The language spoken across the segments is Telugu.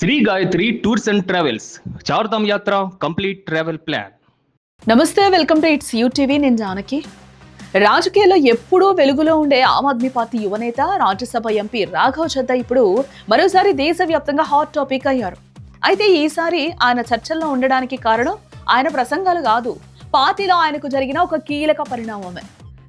Shri Gayatri tours and travels Chardham యాత్ర కంప్లీట్ ట్రావెల్ ప్లాన్. నమస్తే, వెల్కమ్ టు ఇట్స్ యూటీవీ. నేను జానకి. రాజకీయాల్లో ఎప్పుడూ వెలుగులో ఉండే ఆమ్ ఆద్మీ పార్టీ యువనేత రాజ్యసభ ఎంపీ రాఘవ్ చద్దా ఇప్పుడు మరోసారి దేశవ్యాప్తంగా హాట్ టాపిక్ అయ్యారు. అయితే ఈసారి ఆయన చర్చల్లో ఉండడానికి కారణం ఆయన ప్రసంగాలు కాదు, పార్టీలో ఆయనకు జరిగిన ఒక కీలక పరిణామమే.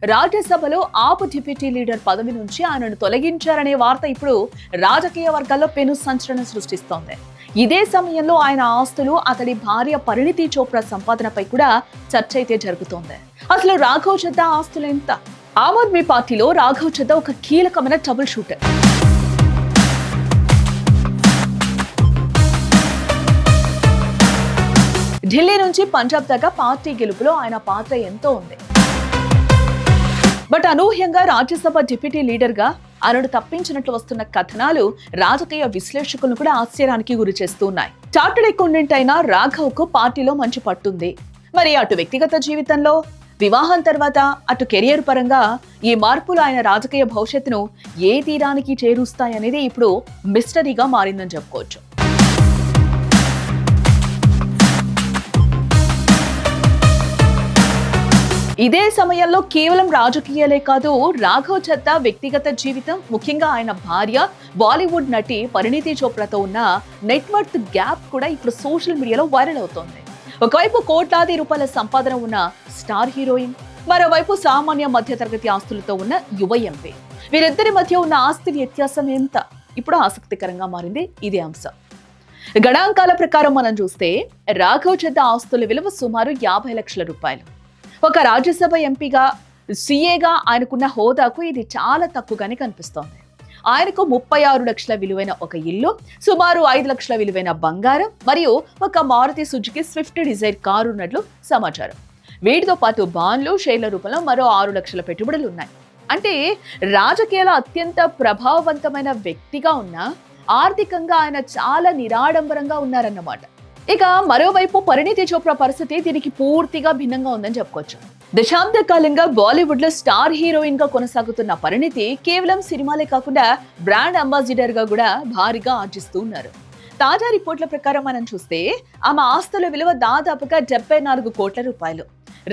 రాజ్యసభలో ఆప్ డిప్యూటీ లీడర్ పదవి నుంచి ఆయనను తొలగించారనే వార్త ఇప్పుడు రాజకీయ వర్గాల్లో పెను సంచలనం సృష్టిస్తోంది. ఇదే సమయంలో ఆయన ఆస్తులు, అతడి భార్య పరిణితి చోప్రా సంపాదనపై కూడా చర్చ అయితే జరుగుతోంది. అసలు రాఘవ్ చద్దా ఆస్తులు ఎంత? ఆమ్ ఆద్మీ పార్టీలో రాఘవ్ చద్దా ఒక కీలకమైన ట్రబుల్ షూటర్. ఢిల్లీ నుంచి పంజాబ్ దాకా పార్టీ గెలుపులో ఆయన పాత్ర ఎంతో ఉంది. బట్ అనూహ్యంగా రాజ్యసభ డిప్యూటీ లీడర్ గా ఆయనను తప్పించినట్లు వస్తున్న కథనాలు రాజకీయ విశ్లేషకులను కూడా ఆశ్చర్యానికి గురి చేస్తున్నాయి. చార్టెడ్ అకౌంటెంట్ అయిన రాఘవ్ కు పార్టీలో మంచి పట్టుంది. మరి అటు వ్యక్తిగత జీవితంలో, వివాహం తర్వాత, అటు కెరియర్ పరంగా ఈ మార్పులు ఆయన రాజకీయ భవిష్యత్తును ఏ తీరానికి చేరుస్తాయనేది ఇప్పుడు మిస్టరీగా మారిందని చెప్పుకోవచ్చు. ఇదే సమయంలో కేవలం రాజకీయాలే కాదు, రాఘవ్ చద్దా వ్యక్తిగత జీవితం, ముఖ్యంగా ఆయన భార్య బాలీవుడ్ నటి పరిణితి చోప్రాతో ఉన్న నెట్వర్త్ గ్యాప్ కూడా ఇప్పుడు సోషల్ మీడియాలో వైరల్ అవుతోంది. ఒకవైపు కోట్లాది రూపాయల సంపాదన ఉన్న స్టార్ హీరోయిన్, మరోవైపు సామాన్య మధ్యతరగతి ఆస్తులతో ఉన్న యువ ఎంపీ. వీరిద్దరి మధ్య ఉన్న ఆస్తి వ్యత్యాసం ఎంత? ఇప్పుడు ఆసక్తికరంగా మారింది ఇదే అంశం. గణాంకాల ప్రకారం మనం చూస్తే రాఘవ్ చద్దా ఆస్తుల విలువ సుమారు 50 లక్షల రూపాయలు. ఒక రాజ్యసభ ఎంపీగా, సీఏగా ఆయనకున్న హోదాకు ఇది చాలా తక్కువగానే కనిపిస్తోంది. ఆయనకు 36 లక్షల విలువైన ఒక ఇల్లు, సుమారు 5 లక్షల విలువైన బంగారం మరియు ఒక Maruti Suzuki Swift Dzire car ఉన్నట్లు సమాచారం. వీటితో పాటు బాండ్లు, షేర్ల రూపంలో మరో 6 లక్షల పెట్టుబడులు ఉన్నాయి. అంటే రాజకీయాల అత్యంత ప్రభావవంతమైన వ్యక్తిగా ఉన్న, ఆర్థికంగా ఆయన చాలా నిరాడంబరంగా ఉన్నారన్నమాట. ఇక మరోవైపు పరిణితి చోప్రా పరిస్థితి దీనికి పూర్తిగా భిన్నంగా ఉందని చెప్పుకోవచ్చు. దశాబ్ద కాలంగా బాలీవుడ్ లో స్టార్ హీరోయిన్ గా కొనసాగుతున్న పరిణితి కేవలం సినిమాలే కాకుండా బ్రాండ్ అంబాసిడర్ గా కూడా భారీగా ఆర్జిస్తూ ఉన్నారు. తాజా రిపోర్ట్ల ప్రకారం మనం చూస్తే ఆమె ఆస్తుల విలువ దాదాపుగా 74 కోట్ల రూపాయలు.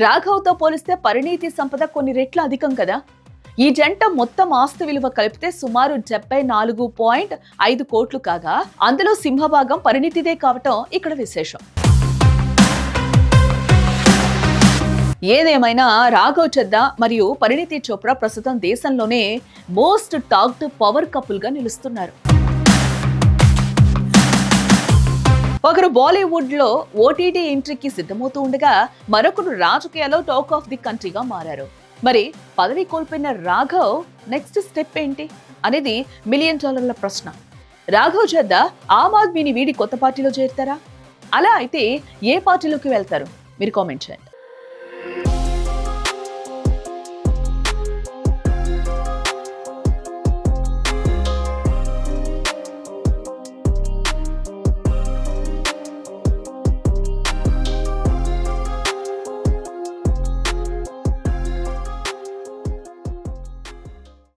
రాఘవ్ తో పోలిస్తే పరిణితి సంపద కొన్ని రెట్లు అధికం కదా. ఈ జంట మొత్తం ఆస్తి విలువ కలిపితే సుమారు 74.5 కోట్లు కాగా, అందులో సింహభాగం పరిణితిదే కావటం ఇక్కడ విశేషం. ఏదేమైనా రాఘవ్ చద్దా మరియు పరిణితి చోప్రా ప్రస్తుతం దేశంలోనే మోస్ట్ టాక్డ్ పవర్ కపుల్ గా నిలుస్తున్నారు. ఒకరు బాలీవుడ్ లో ఓటీటీ ఎంట్రీకి సిద్ధమవుతూ ఉండగా, మరొకరు రాజకీయాల్లో టాక్ ఆఫ్ ది కంట్రీగా మారారు. మరి పదవి కోల్పోయిన రాఘవ్ నెక్స్ట్ స్టెప్ ఏంటి అనేది $1 మిలియన్ ప్రశ్న. రాఘవ్ చద్దా ఆమ్ ఆద్మీని వీడి కొత్త పార్టీలో చేరుతారా? అలా అయితే ఏ పార్టీలోకి వెళ్తారు? మీరు కామెంట్ చేయండి.